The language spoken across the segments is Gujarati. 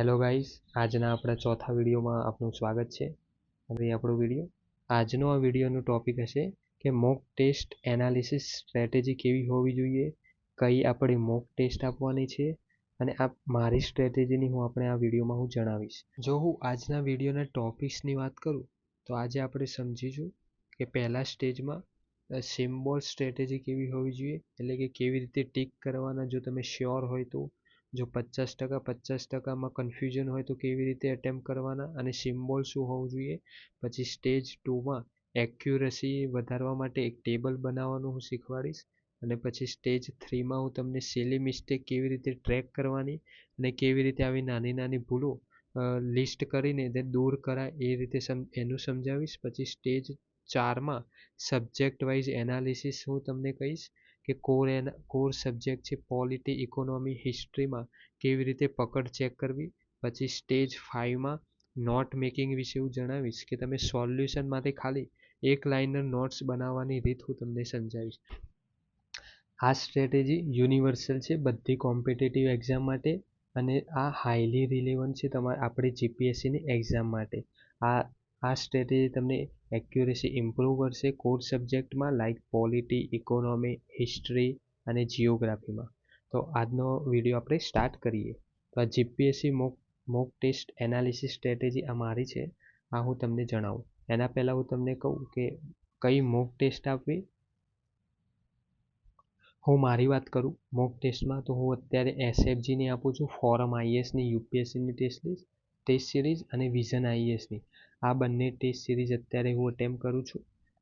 હેલો ગાઈસ, આજના આપણા ચોથા વિડીયોમાં આપનું સ્વાગત છે. હવે આપણો વિડીયો આજનો આ વિડીયોનો ટોપિક હશે કે મોક ટેસ્ટ એનાલિસિસ સ્ટ્રેટેજી કેવી હોવી જોઈએ, કઈ આપણે મોક ટેસ્ટ આપવાની છે અને આ મારી સ્ટ્રેટેજીની આપણે આ વિડીયોમાં જણાવીશ. જો હું આજના વિડીયોના ટોપિક્સની વાત કરું તો આજે આપણે સમજીશું કે પહેલા સ્ટેજમાં સિમ્બોલ સ્ટ્રેટેજી કેવી હોવી જોઈએ, એટલે કે કેવી રીતે ટિક કરવાના જો તમે શ્યોર હોય તો, જો 50% કન્ફ્યુઝન હોય તો કેવી રીતે એટેમ્પ્ટ કરવાના અને સિમ્બોલ શું હોવું જોઈએ. પછી સ્ટેજ 2માં એક્યુરસી વધારવા માટે એક ટેબલ બનાવવાનું હું શીખવાડીશ. અને પછી સ્ટેજ 3માં હું તમને સિલી મિસ્ટેક કેવી રીતે ટ્રેક કરવાની અને કેવી રીતે આવી નાની નાની ભૂલો લિસ્ટ કરીને તે દૂર કરાય એ રીતે એનું સમજાવીશ. પછી સ્ટેજ 4માં સબ્જેક્ટ વાઇઝ એનાલિસિસ હું તમને કહીશ કે કોર સબ્જેક્ટ છે પોલિટી, ઇકોનોમી, હિસ્ટ્રીમાં કેવી રીતે પકડ ચેક કરવી. પછી સ્ટેજ 5માં નોટ મેકિંગ વિશે હું જણાવીશ કે તમે સોલ્યુશન માટે ખાલી એક લાઇનર નોટ્સ બનાવવાની રીત હું તમને સમજાવીશ. આ સ્ટ્રેટેજી યુનિવર્સલ છે બધી કોમ્પિટિટિવ એક્ઝામ માટે અને આ હાઈલી રિલેવન્ટ છે આપણી જીપીએસસીની એક્ઝામ માટે. આ સ્ટ્રેટેજી તમને એક્યુરેસી ઇમ્પ્રૂવ કરશે કોર સબ્જેક્ટમાં લાઇક પોલિટી, ઇકોનોમી, હિસ્ટ્રી અને જિયોગ્રાફીમાં. તો આજનો વિડીયો આપણે સ્ટાર્ટ કરીએ. તો આ GPSC mock test analysis strategy આ મારી છે, આ હું તમને જણાવું. એના પહેલાં હું તમને કહું કે કઈ મોક ટેસ્ટ આપવી. હું મારી વાત કરું મોક ટેસ્ટમાં તો હું અત્યારે એસએફજીની આપું છું, ફોરમ આઈએસની, યુપીએસસીની ટેસ્ટ સિરીઝ અને વિઝન આઈએસની. આ બંને ટેસ્ટ સિરીઝ અત્યારે હું અટેમ્પ્ટ કરું છું.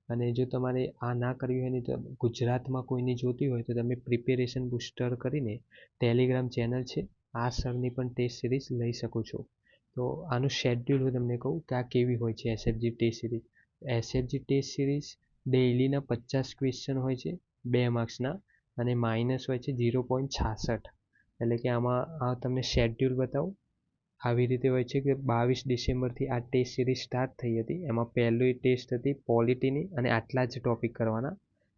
અને જો તમારે આ ના કરવી હોય ને તો ગુજરાતમાં કોઈની જોતી હોય તો તમે પ્રિપેરેશન બુસ્ટર કરીને ટેલિગ્રામ ચેનલ છે, આ સરની પણ ટેસ્ટ સિરીઝ લઈ શકો છો. તો આનું શેડ્યુલ હું તમને કહું કે આ કેવી હોય છે SFG test series. SFG test series ડેઇલીના 50 ક્વેશ્ચન હોય છે 2 માર્ક્સના અને માઇનસ હોય છે 0.66. એટલે કે આમાં તમને શેડ્યુલ બતાવું. આવી રીતે હોય છે કે 22 ડિસેમ્બરથી આ ટેસ્ટ સિરીઝ સ્ટાર્ટ થઈ હતી. એમાં પહેલી ટેસ્ટ હતી પોલિટીની અને આટલા જ ટોપિક કરવાના.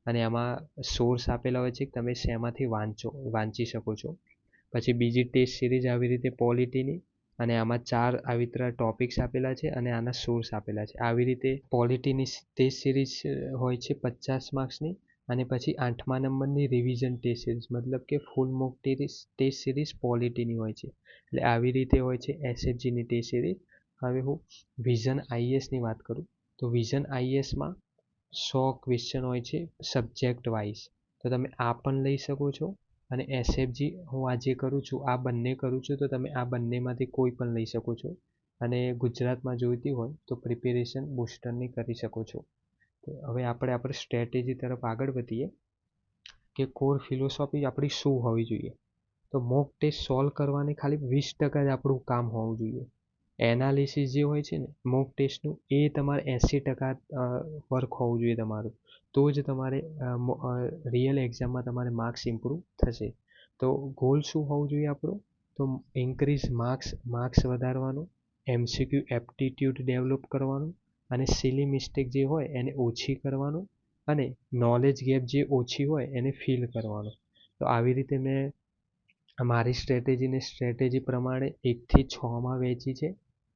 અને આમાં સોર્સ આપેલા હોય છે કે તમે શેમાંથી વાંચી શકો છો. પછી બીજી ટેસ્ટ સિરીઝ આવી રીતે પોલિટીની અને આમાં 4 આવી રીતે ટોપિક્સ આપેલા છે અને આના સોર્સ આપેલા છે. આવી રીતે પોલિટીની ટેસ્ટ સિરીઝ હોય છે 50 માર્ક્સની. અને પછી 8મા નંબરની રિવિઝન ટેસ્ટ સિરીઝ, મતલબ કે ફૂલ મોક ટેસ્ટ સિરીઝ પોલિટીની હોય છે. એટલે આવી રીતે હોય છે એસએફજીની ટેસ્ટ સિરીઝ. હવે હું વિઝન આઈએસની વાત કરું તો વિઝન આઈએસમાં 100 ક્વેશ્ચન હોય છે સબ્જેક્ટ વાઇઝ. તો તમે આ પણ લઈ શકો છો અને એસએફજી હું આજે કરું છું આ બંને કરું છું તો તમે આ બંનેમાંથી કોઈ પણ લઈ શકો છો. અને ગુજરાતમાં જોઈતી હોય તો પ્રિપેરેશન બુસ્ટરની કરી શકો છો. હવે આપણે સ્ટ્રેટેજી તરફ આગળ વધીએ કે કોર ફિલોસોફી આપણી શું હોવી જોઈએ. તો મોક ટેસ્ટ સોલ્વ કરવાની ખાલી 20% જ આપણું કામ હોવું જોઈએ. એનાલિસિસ જે હોય છે ને મોક ટેસ્ટનું એ તમારે 80% વર્ક હોવું જોઈએ તમારું, તો જ તમારે રિયલ એક્ઝામમાં તમારે માર્ક્સ ઇમ્પ્રૂવ થશે. તો ગોલ શું હોવું જોઈએ આપણું, તો ઇન્ક્રીઝ માર્ક્સ વધારવાનું, એમસીક્યુ એપ્ટિટ્યૂડ ડેવલપ કરવાનું અને સિલી મિસ્ટેક જે હોય એને ઓછી કરવાનું અને નોલેજ ગેપ જે ઓછી હોય એને ફિલ કરવાનું. તો આવી રીતે મેં મારી સ્ટ્રેટેજી પ્રમાણે 1થી 6માં વહેંચી છે.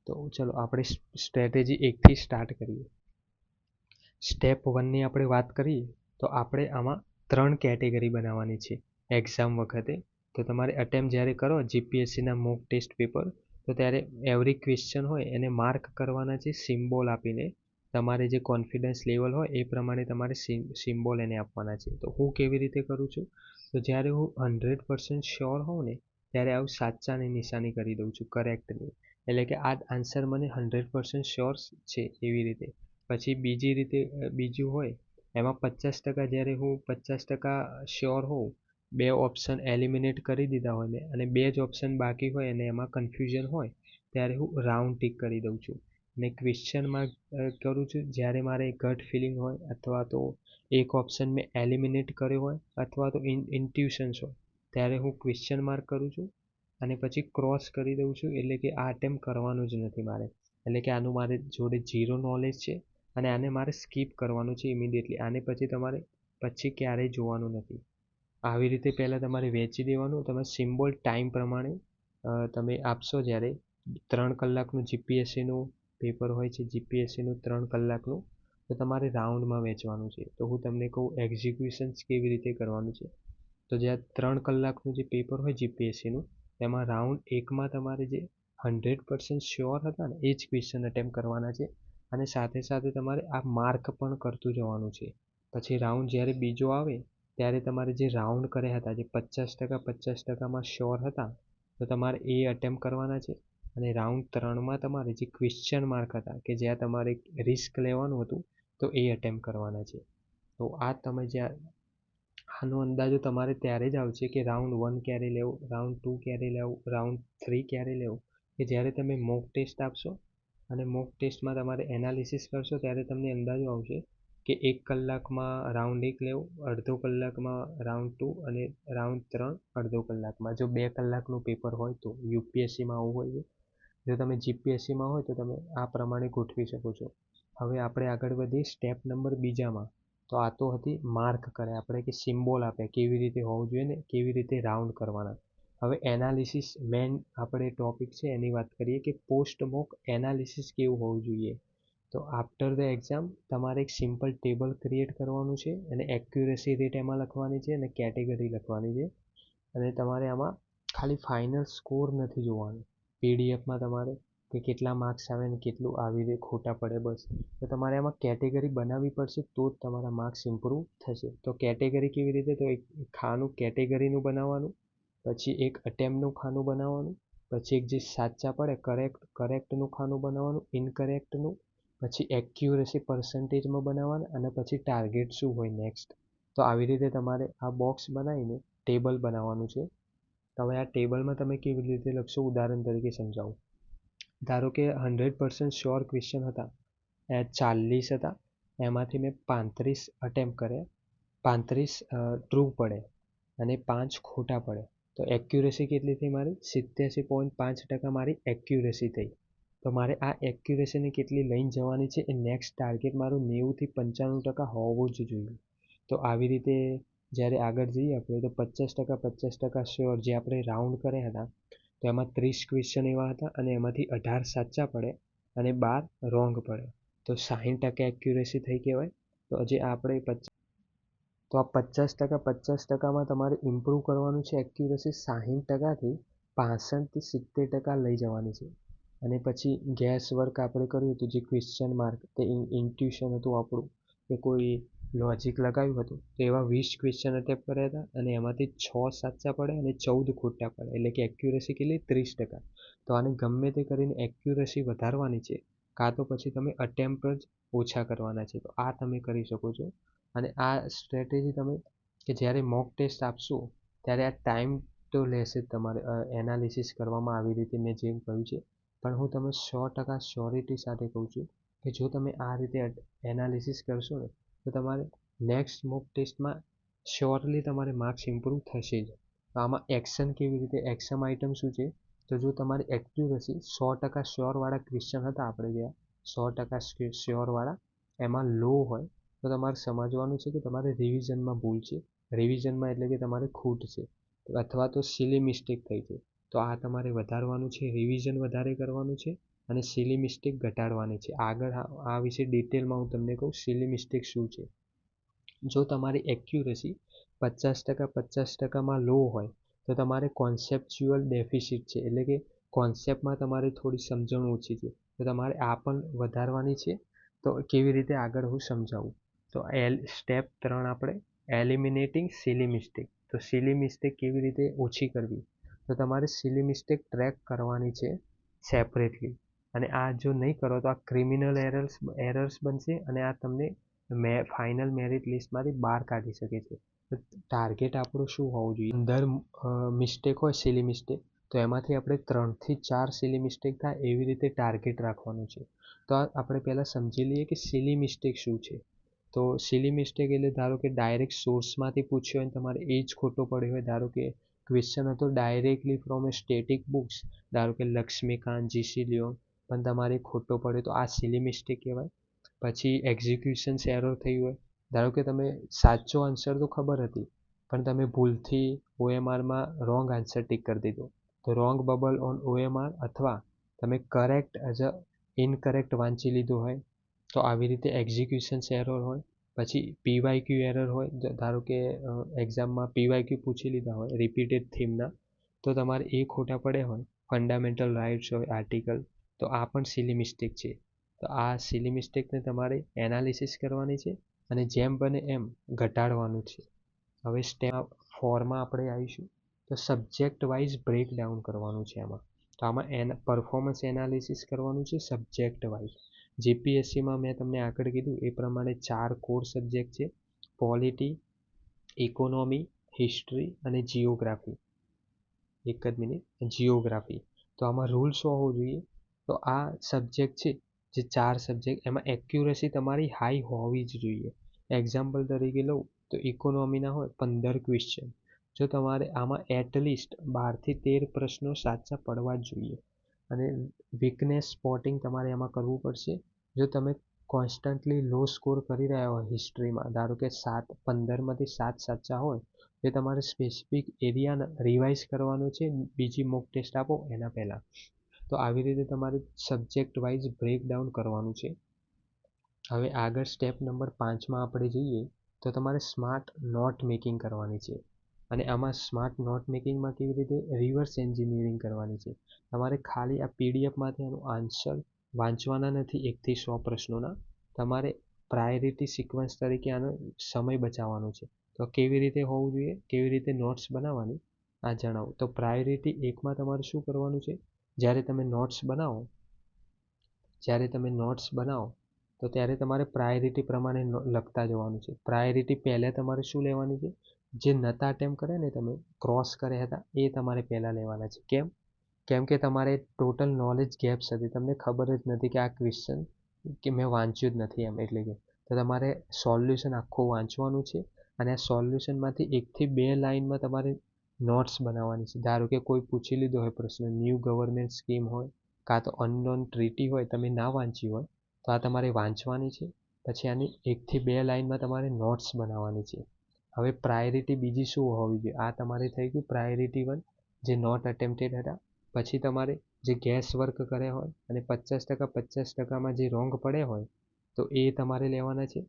તો ચલો આપણે સ્ટ્રેટેજી 1થી સ્ટાર્ટ કરીએ. સ્ટેપ 1ની આપણે વાત કરીએ તો આપણે આમાં 3 કેટેગરી બનાવવાની છે એક્ઝામ વખતે. તો તમારે અટેમ્પ્ટ જ્યારે કરો જીપીએસસીના મોક ટેસ્ટ પેપર તો ત્યારે એવરી ક્વેશ્ચન હોય એને માર્ક કરવાના છે સિમ્બોલ આપીને. તમારે જે કોન્ફિડન્સ લેવલ હોય એ પ્રમાણે તમારે સિમ્બોલ એને આપવાના છે. તો હું કેવી રીતે કરું છું, તો જ્યારે હું 100% શ્યોર હોઉં ને ત્યારે આવું સાચાની નિશાની કરી દઉં છું, કરેક્ટની. એટલે કે આ આન્સર મને 100% શ્યોર છે એવી રીતે. પછી બીજું હોય એમાં 50% જ્યારે હું 50% શ્યોર હોઉં, 2 ઓપ્શન એલિમિનેટ કરી દીધા હોય મેં અને 2 જ ઓપ્શન બાકી હોય અને એમાં કન્ફ્યુઝન હોય ત્યારે હું રાઉન્ડ ટીક કરી દઉં છું. અને ક્વેશ્ચનમાં કરું છું જ્યારે મારે ગટ ફિલિંગ હોય અથવા તો એક ઓપ્શન મેં એલિમિનેટ કર્યો હોય અથવા તો ઇન્ટ્યુશન્સ હોય ત્યારે હું ક્વેશ્ચન માર્ક કરું છું અને પછી ક્રોસ કરી દઉં છું. એટલે કે આ અટેમ્પ્ટ કરવાનું જ નથી મારે, એટલે કે આનું મારે જોડે 0 નોલેજ છે અને આને મારે સ્કીપ કરવાનું છે ઇમિડિયેટલી. આને પછી ક્યારેય જોવાનું નથી. આવી રીતે પહેલાં તમારે વહેંચી દેવાનું. તમે સિમ્બોલ ટાઈમ પ્રમાણે તમે આપશો જ્યારે 3 કલાકનું જીપીએસસીનું પેપર હોય છે, જીપીએસસીનું 3 કલાકનું, તો તમારે રાઉન્ડમાં વહેંચવાનું છે. તો હું તમને કહું એક્ઝિક્યુશન્સ કેવી રીતે કરવાનું છે. તો જ્યાં 3 કલાકનું જે પેપર હોય જીપીએસસીનું, તેમાં રાઉન્ડ 1માં તમારે જે 100% શ્યોર હતા ને એ જ ક્વેશ્ચન અટેમ્પ્ટ કરવાના છે, અને સાથે સાથે તમારે આ માર્ક પણ કરતું જવાનું છે. પછી રાઉન્ડ જ્યારે બીજો આવે ત્યારે તમારે જે રાઉન્ડ કર્યા હતા, જે 50% શ્યોર હતા, તો તમારે એ અટેમ્પ્ટ કરવાના છે. અને રાઉન્ડ 3માં તમારે જે ક્વેશ્ચન માર્ક હતા કે જ્યાં તમારે રિસ્ક લેવાનું હતું, તો એ અટેમ્પ્ટ કરવાના છે. તો આ તમે જ્યાં આનો અંદાજો તમારે ત્યારે જ આવશે કે રાઉન્ડ 1 ક્યારે લેવું, રાઉન્ડ 2 ક્યારે લેવું, રાઉન્ડ 3 ક્યારે લેવું, કે જ્યારે તમે મોક ટેસ્ટ આપશો અને મોક ટેસ્ટમાં તમારે એનાલિસિસ કરશો ત્યારે તમને અંદાજો આવશે કે 1 કલાકમાં રાઉન્ડ 1 લેવું, અડધો કલાકમાં રાઉન્ડ 2 અને રાઉન્ડ 3 અડધો કલાકમાં. જો 2 કલાકનું પેપર હોય તો યુપીએસસીમાં આવું હોય છે. જો તમે જીપીએસસીમાં હોય તો તમે આ પ્રમાણે ગોઠવી શકો છો. હવે આપણે આગળ વધીએ સ્ટેપ નંબર બીજામાં. તો આ તો હતી માર્ક કરે આપણે કે સિમ્બોલ આપે કેવી રીતે હોવું જોઈએ ને કેવી રીતે રાઉન્ડ કરવાના. હવે એનાલિસિસ મેન આપણે ટોપિક છે એની વાત કરીએ કે પોસ્ટ મોક એનાલિસિસ કેવું હોવું જોઈએ. તો આફ્ટર ધ એક્ઝામ તમારે એક સિમ્પલ ટેબલ ક્રિએટ કરવાનું છે અને એક્યુરેસી રેટ એમાં લખવાની છે અને કેટેગરી લખવાની છે. અને તમારે આમાં ખાલી ફાઇનલ સ્કોર નથી જોવાનું. પીડીએફમાં તમારે કે કેટલા માર્ક્સ આવે ને કેટલું આવી રીતે ખોટા પડે, બસ. તો તમારે આમાં કેટેગરી બનાવવી પડશે તો જ તમારા માર્ક્સ ઇમ્પ્રૂવ થશે. તો કેટેગરી કેવી રીતે, તો એક ખાનું કેટેગરીનું બનાવવાનું, પછી એક અટેમ્પનું ખાનું બનાવવાનું, પછી એક જે સાચા પડે કરેક્ટનું ખાનું બનાવવાનું, ઇનકરેક્ટનું, પછી એક્યુરેસી પર્સન્ટેજમાં બનાવવાનું, અને પછી ટાર્ગેટ શું હોય નેક્સ્ટ. તો આવી રીતે તમારે આ બોક્સ બનાવીને ટેબલ બનાવવાનું છે. હવે આ ટેબલમાં તમે કેવી રીતે લખશો, ઉદાહરણ તરીકે સમજાવું. ધારો કે 100% શ્યોર ક્વેશ્ચન હતા, 40 હતા, એમાંથી મેં 35 અટેમ્પ્ટ કર્યા, 35 ટ્રુ પડે અને 5 ખોટા પડે. તો એક્યુરેસી કેટલી થઈ મારી? 87.5% મારી એક્યુરેસી થઈ. તો મારે આ એક્યુરેસીને કેટલી લઈને જવાની છે, એ નેક્સ્ટ ટાર્ગેટ મારું 90થી 95% હોવું જ જોઈએ. તો આવી રીતે જ્યારે આગળ જઈએ આપણે તો 50% શ્યોર જે આપણે રાઉન્ડ કર્યા હતા, તો એમાં 30 ક્વેશ્ચન એવા હતા અને એમાંથી 18 સાચા પડે અને 12 રોંગ પડે. તો 60% એક્યુરેસી થઈ કહેવાય. તો જે આપણે તો આ 50%માં તમારે ઇમ્પ્રૂવ કરવાનું છે એક્યુરેસી 60%થી 65થી 70% લઈ જવાની છે. અને પછી ગેસ વર્ક આપણે કર્યું હતું, જે ક્વેશ્ચન માર્ક તે ઇન્ટ્યુશન હતું આપણું, કે કોઈ લોજિક લગાવ્યું હતું, તો એવા 20 ક્વેશ્ચન અટેમ્પ્ટ કર્યા હતા અને એમાંથી 6 સાચા પડે અને 14 ખોટા પડે, એટલે કે એક્યુરેસી કેટલી? 30%. તો આને ગમે તે કરીને એક્યુરેસી વધારવાની છે, કાં તો પછી તમે અટેમ્પ્ટ જ ઓછા કરવાના છે. તો આ તમે કરી શકો છો. અને આ સ્ટ્રેટેજી તમે કે જ્યારે મોક ટેસ્ટ આપશો ત્યારે આ ટાઈમ તો લેશે જ તમારે એનાલિસિસ કરવામાં, આવી રીતે મેં જેમ કહ્યું છે. પણ હું તમને 100% શ્યોરિટી સાથે કહું છું કે જો તમે આ રીતે એનાલિસિસ કરશો ને તો તમારે નેક્સ્ટ મોક ટેસ્ટમાં શ્યોરલી તમારે માર્ક્સ ઇમ્પ્રૂવ થશે જ. તો આમાં એક્શન કેવી રીતે, એક્શન આઇટમ શું છે, તો જો તમારી એક્યુરેસી 100% શ્યોરવાળા ક્વેશ્ચન હતા, આપણે ગયા 100% શ્યોરવાળા એમાં લો હોય તો તમારે સમજવાનું છે કે તમારે રિવિઝનમાં ભૂલ છે, રિવિઝનમાં એટલે કે તમારે ખૂટ છે અથવા તો સિલી મિસ્ટેક થઈ છે. તો આ તમારે વધારવાનું છે, રિવિઝન વધારે કરવાનું છે અને સિલી મિસ્ટેક ઘટાડવાની છે. આગળ આ વિશે ડિટેલમાં હું તમને કહું સિલી મિસ્ટેક શું છે. જો તમારી એક્યુરેસી 50%માં લો હોય તો તમારે કોન્સેપ્ચ્યુઅલ ડેફિસિટ છે, એટલે કે કોન્સેપ્ટમાં તમારે થોડી સમજણ ઓછી છે, તો તમારે આ પણ વધારવાની છે. તો કેવી રીતે આગળ હું સમજાવું. તો સ્ટેપ 3 આપણે એલિમિનેટિંગ સિલી મિસ્ટેક. તો સિલી મિસ્ટેક કેવી રીતે ઓછી કરવી, તો તમારે સિલી મિસ્ટેક ટ્રેક કરવાની છે સેપરેટલી. અને આ જો નહીં કરો તો આ ક્રિમિનલ એરર્સ બનશે અને આ તમને ફાઇનલ મેરિટ લિસ્ટમાંથી બહાર કાઢી શકે છે. તો ટાર્ગેટ આપણું શું હોવું જોઈએ, 15 મિસ્ટેક હોય સિલી મિસ્ટેક, તો એમાંથી આપણે 3થી 4 સિલી મિસ્ટેક થાય એવી રીતે ટાર્ગેટ રાખવાનું છે. તો આપણે પહેલાં સમજી લઈએ કે સિલી મિસ્ટેક શું છે. તો સિલી મિસ્ટેક એટલે ધારો કે ડાયરેક્ટ સોર્સમાંથી પૂછ્યો હોય તમારે એ જ ખોટો પડ્યો હોય. ધારો કે ક્વેશ્ચન હતો directly from A static books, ધારો કે લક્ષ્મીકાંત, જીસી લિયોન, પણ તમારે ખોટો પડ્યો તો આ સિલી મિસ્ટેક કહેવાય. પછી એક્ઝિક્યુશન્સ એરર થઈ હોય, ધારો કે તમે સાચો આન્સર તો ખબર હતી પણ તમે ભૂલથી ઓએમઆરમાં રોંગ આન્સર ટીક કરી દીધો, તો રોંગ બબલ ઓન ઓએમઆર અથવા તમે કરેક્ટ એઝ અ ઇનકરેક્ટ વાંચી લીધું હોય તો આવી રીતે એક્ઝિક્યુશન્સ એરર હોય, પછી પીવાયક્યુ એરર હોય, ધારો કે એક્ઝામમાં પીવાયક્યુ પૂછી લીધા હોય રિપીટેડ થીમના, તો તમારે એ ખોટા પડે હોય, ફંડામેન્ટલ રાઇટ્સ હોય આર્ટિકલ, તો આ પણ સિલી મિસ્ટેક છે. તો આ સિલી મિસ્ટેકને તમારે એનાલિસિસ કરવાની છે અને જેમ બને એમ ઘટાડવાનું છે. હવે સ્ટેપ 4માં આપણે આવીશું, તો સબ્જેક્ટ વાઇઝ બ્રેકડાઉન કરવાનું છે આમાં. તો આમાં પરફોર્મન્સ એનાલિસિસ કરવાનું છે સબ્જેક્ટ વાઇઝ. જીપીએસસીમાં મેં તમને આગળ કીધું એ પ્રમાણે 4 કોર સબ્જેક્ટ છે: પોલિટી, ઇકોનોમી, હિસ્ટ્રી અને જિયોગ્રાફી. એક જ મિનિટ, જિયોગ્રાફી. તો આમાં રૂલ શું હોવો જોઈએ? તો આ સબ્જેક્ટ છે જે 4 સબ્જેક્ટ, એમાં એક્યુરેસી તમારી હાઈ હોવી જ જોઈએ. એક્ઝામ્પલ તરીકે લઉં તો ઇકોનોમીના હોય 15 ક્વેશ્ચન, જો તમારે આમાં એટલીસ્ટ 12 થી 13 પ્રશ્નો સાચા પડવા જ જોઈએ. અને વીકનેસ સ્પોટિંગ તમારે એમાં કરવું પડશે. જો તમે કોન્સ્ટન્ટલી લો સ્કોર કરી રહ્યા હોય હિસ્ટ્રીમાં, ધારો કે 15માંથી 7 સાચા હોય, એ તમારે સ્પેસિફિક એરિયા રિવાઇઝ કરવાનો છે બીજી મોક ટેસ્ટ આપો એના પહેલાં. તો આવી રીતે તમારે સબ્જેક્ટ વાઇઝ બ્રેકડાઉન કરવાનું છે. હવે આગળ સ્ટેપ નંબર 5માં આપણે જઈએ, તો તમારે સ્માર્ટ નોટ મેકિંગ કરવાની છે. અને આમાં સ્માર્ટ નોટ મેકિંગમાં કેવી રીતે? રિવર્સ એન્જિનિયરિંગ કરવાની છે. તમારે ખાલી આ પીડીએફમાંથી એનો આન્સર વાંચવાના નથી 1 થી 100 પ્રશ્નોના, તમારે પ્રાયોરિટી સિક્વન્સ તરીકે આનો સમય બચાવવાનો છે. તો કેવી રીતે હોવું જોઈએ, કેવી રીતે નોટ્સ બનાવવાની આ જણાવું. તો પ્રાયોરિટી 1માં તમારે શું કરવાનું છે? જ્યારે તમે નોટ્સ બનાવો તો ત્યારે તમારે પ્રાયોરિટી પ્રમાણે લખતા જવાનું છે. પ્રાયોરિટી પહેલાં તમારે શું લેવાની છે? જે નતા અટેમ્પ કર્યા ને તમે ક્રોસ કર્યા હતા એ તમારે પહેલાં લેવાના છે. કેમ કે તમારે ટોટલ નોલેજ ગેપ્સ હતી, તમને ખબર જ નથી કે આ ક્વેશ્ચન કે મેં વાંચ્યું જ નથી એમ, એટલે કે તો તમારે સોલ્યુશન આખું વાંચવાનું છે. અને આ સોલ્યુશનમાંથી 1 થી 2 લાઇનમાં તમારે નોટ્સ બનાવવાની છે. ધારો કે કોઈ પૂછી લીધો હોય પ્રશ્ન, ન્યૂ ગવર્મેન્ટ સ્કીમ હોય કાં તો અનનોન ટ્રીટી હોય, તમે ના વાંચી હોય તો આ તમારે વાંચવાની છે. પછી આની 1 થી 2 લાઇનમાં તમારે નોટ્સ બનાવવાની છે. હવે પ્રાયોરિટી બીજી શું હોવી જોઈએ? આ તમારે થઈ ગયું પ્રાયોરિટી 1 જે નોટ અટેમ્પ્ટેડ હતા. પછી તમારે જે ગેસ વર્ક કર્યા હોય અને 50%માં જે રોંગ પડે હોય તો એ તમારે લેવાના છે.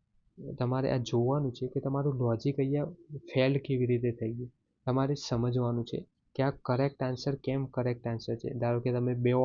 તમારે આ જોવાનું છે કે તમારું લોજિક અહીંયા ફેલ કેવી રીતે થઈ ગયું. તમારે સમજવાનું છે કે આ કરેક્ટ આન્સર કેમ કરેક્ટ આન્સર છે. ધારો કે તમે 2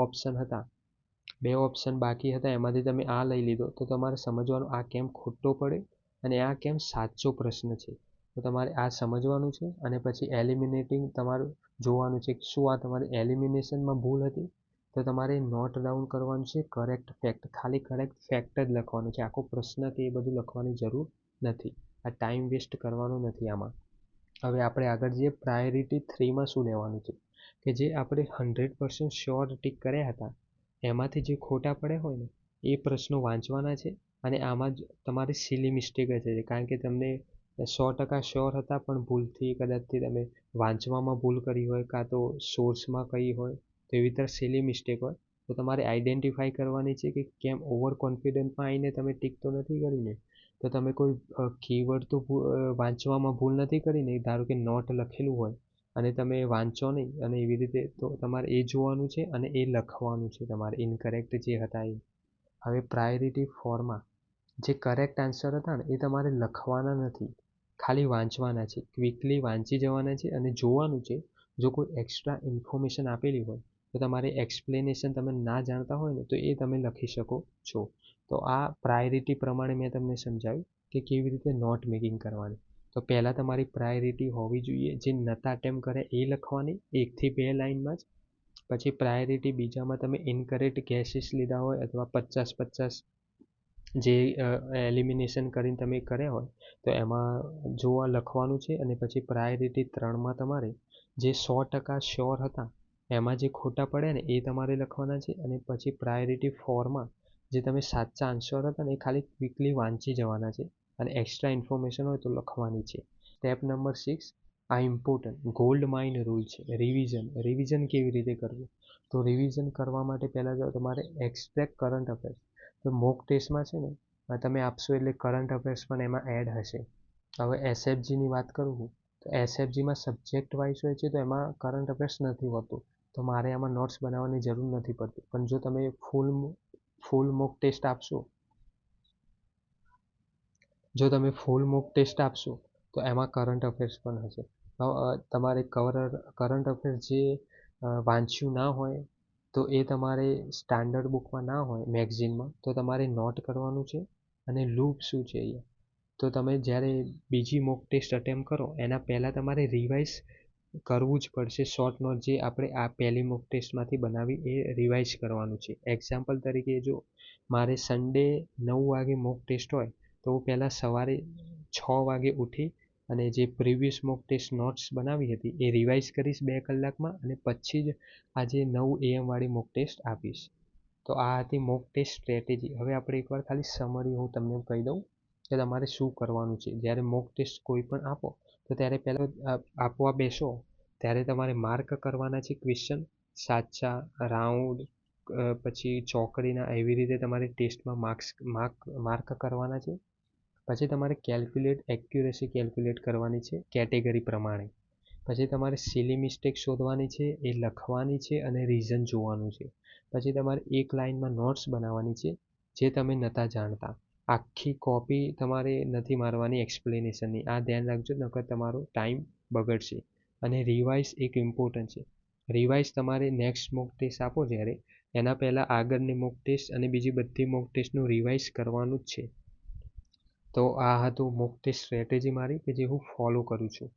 ઓપ્શન બાકી હતા, એમાંથી તમે આ લઈ લીધો, તો તમારે સમજવાનું આ કેમ ખોટો પડે અને આ કેમ સાચો પ્રશ્ન છે. તો તમારે આ સમજવાનું છે. અને પછી એલિમિનેટિંગ તમારું જોવાનું છે કે શું આ તમારી એલિમિનેશનમાં ભૂલ હતી, તો તમારે નોટ ડાઉન કરવાનું છે કરેક્ટ ફેક્ટ. ખાલી કરેક્ટ ફેક્ટ જ લખવાનું છે, આખો પ્રશ્ન કે એ બધું લખવાની જરૂર નથી. આ ટાઈમ વેસ્ટ કરવાનો નથી આમાં. હવે આપણે આગળ જઈએ, પ્રાયોરિટી 3માં શું લેવાનું છે કે જે આપણે 100% શ્યોર ટીક કર્યા હતા એમાંથી જે ખોટા પડે હોય ને એ પ્રશ્નો વાંચવાના છે. અને આમાં જ તમારી સિલી મિસ્ટેક જ છે, કારણ કે તમને 100% શ્યોર હતા પણ ભૂલથી કદાચથી તમે વાંચવામાં ભૂલ કરી હોય કાં તો સોર્સમાં કઈ હોય, તો એવી રીતે સિલી મિસ્ટેક હોય. તો તમારે આઈડેન્ટિફાઈ કરવાની છે કે કેમ ઓવર કોન્ફિડન્ટમાં આવીને તમે ટીક તો નથી કરીને, તો તમે કોઈ કીવર્ડ તો વાંચવામાં ભૂલ નથી કરીને. ધારો કે નોટ લખેલું હોય અને તમે વાંચો નહીં અને એવી રીતે, તો તમારે એ જોવાનું છે અને એ લખવાનું છે તમારે ઇનકરેક્ટ જે હતા એ. હવે પ્રાયોરિટી 4માં જે કરેક્ટ આન્સર હતા ને એ તમારે લખવાના નથી, ખાલી વાંચવાના છે. ક્વિકલી વાંચી જવાના છે અને જોવાનું છે જો કોઈ એક્સ્ટ્રા ઇન્ફોર્મેશન આપેલી હોય તો તમારે એક્સપ્લેનેશન તમે ના જાણતા હોય ને તો એ તમે લખી શકો છો. તો આ પ્રાયોરિટી પ્રમાણે મેં તમને સમજાવ્યું કે કેવી રીતે નોટ મેકિંગ કરવાની. તો પહેલાં તમારી પ્રાયોરિટી હોવી જોઈએ જે નતા અટેમ્પ કરે એ લખવાની 1 થી 2 લાઇનમાં જ. પછી પ્રાયોરિટી બીજામાં તમે ઇનકરેક્ટ ગેસીસ લીધા હોય અથવા 50-50 જે એલિમિનેશન કરીને તમે કર્યા હોય તો એમાં જોવા લખવાનું છે. અને પછી પ્રાયોરિટી 3માં તમારે જે 100% શ્યોર હતા એમાં જે ખોટા પડે ને એ તમારે લખવાના છે. અને પછી પ્રાયોરિટી 4માં જે તમે સાચા આન્સર હતા ને એ ખાલી ક્વિકલી વાંચી જવાના છે અને એક્સ્ટ્રા ઇન્ફોર્મેશન હોય તો લખવાની છે. સ્ટેપ નંબર 6, આ ઇમ્પોર્ટન્ટ ગોલ્ડ માઇન રૂલ છે, રિવિઝન કેવી રીતે કરવું. તો રિવિઝન કરવા માટે પહેલાં તો તમારે એક્સટ્રેક્ટ કરંટ અફેર્સ, તો મોક ટેસ્ટમાં છે ને તમે આપશો એટલે કરંટ અફેર્સ પણ એમાં એડ હશે. હવે એસએફજીની વાત કરું તો એસએફજીમાં સબ્જેક્ટ વાઇઝ હોય છે તો એમાં કરંટ અફેર્સ નથી હોતું. તો મારે આમાં નોટ્સ બનાવવાની જરૂર નથી પડતી. પણ જો તમે ફૂલ મોક ટેસ્ટ આપશો તો એમાં કરંટ અફેર્સ પણ હશે. તમારે કરંટ અફેર્સ જે વાંચ્યું ના હોય તો એ તમારે સ્ટાન્ડર્ડ બુકમાં ના હોય મેગઝીનમાં, તો તમારે નોટ કરવાનું છે. અને લૂપ શું છે અહીંયા, તો તમે જ્યારે બીજી મોક ટેસ્ટ અટેમ્પ્ટ કરો એના પહેલાં તમારે રિવાઇઝ કરવું જ પડશે. શોર્ટ નોટ જે આપણે આ પહેલી મોક ટેસ્ટમાંથી બનાવી એ રિવાઇઝ કરવાનું છે. એક્ઝામ્પલ તરીકે જો મારે સન્ડે 9 વાગે મોક ટેસ્ટ હોય તો હું પહેલાં સવારે 6 વાગે ઉઠી અને જે પ્રીવિયસ મોક ટેસ્ટ નોટ્સ બનાવી હતી એ રિવાઇઝ કરીશ 2 કલાકમાં, અને પછી જ આજે 9 AM વાળી મોક ટેસ્ટ આપીશ. તો આ હતી મોક ટેસ્ટ સ્ટ્રેટેજી. હવે આપણે એકવાર ખાલી સમરી હું તમને કહી દઉં કે તમારે શું કરવાનું છે. જ્યારે મોક ટેસ્ટ કોઈ પણ આપો તો ત્યારે પહેલાં આપવા બેસો ત્યારે તમારે માર્ક કરવાના છે ક્વેશ્ચન, સાચા, રાઉન્ડ, પછી ચોકડીના, એવી રીતે તમારે ટેસ્ટમાં માર્ક કરવાના છે. પછી તમારે એક્યુરેસી કેલ્ક્યુલેટ કરવાની છે કેટેગરી પ્રમાણે. પછી તમારે સિલી મિસ્ટેક શોધવાની છે, એ લખવાની છે અને રીઝન જોવાનું છે. પછી તમારે એક લાઇનમાં નોટ્સ બનાવવાની છે જે તમે નહોતા જાણતા. આખી કોપી તમારે નથી મારવાની એક્સપ્લેનેશનની, આ ધ્યાન રાખજો, નકર તમારો ટાઈમ બગડશે. અને રિવાઇઝ એક ઇમ્પોર્ટન્ટ છે. રિવાઇઝ તમારે નેક્સ્ટ મોક ટેસ્ટ આપો જ્યારે એના પહેલાં આગળની મોક ટેસ્ટ અને બીજી બધી મોક ટેસ્ટનું રિવાઇઝ કરવાનું જ છે. તો આ હતું મોક ટેસ્ટ સ્ટ્રેટેજી મારી કે જે હું ફોલો કરું છું.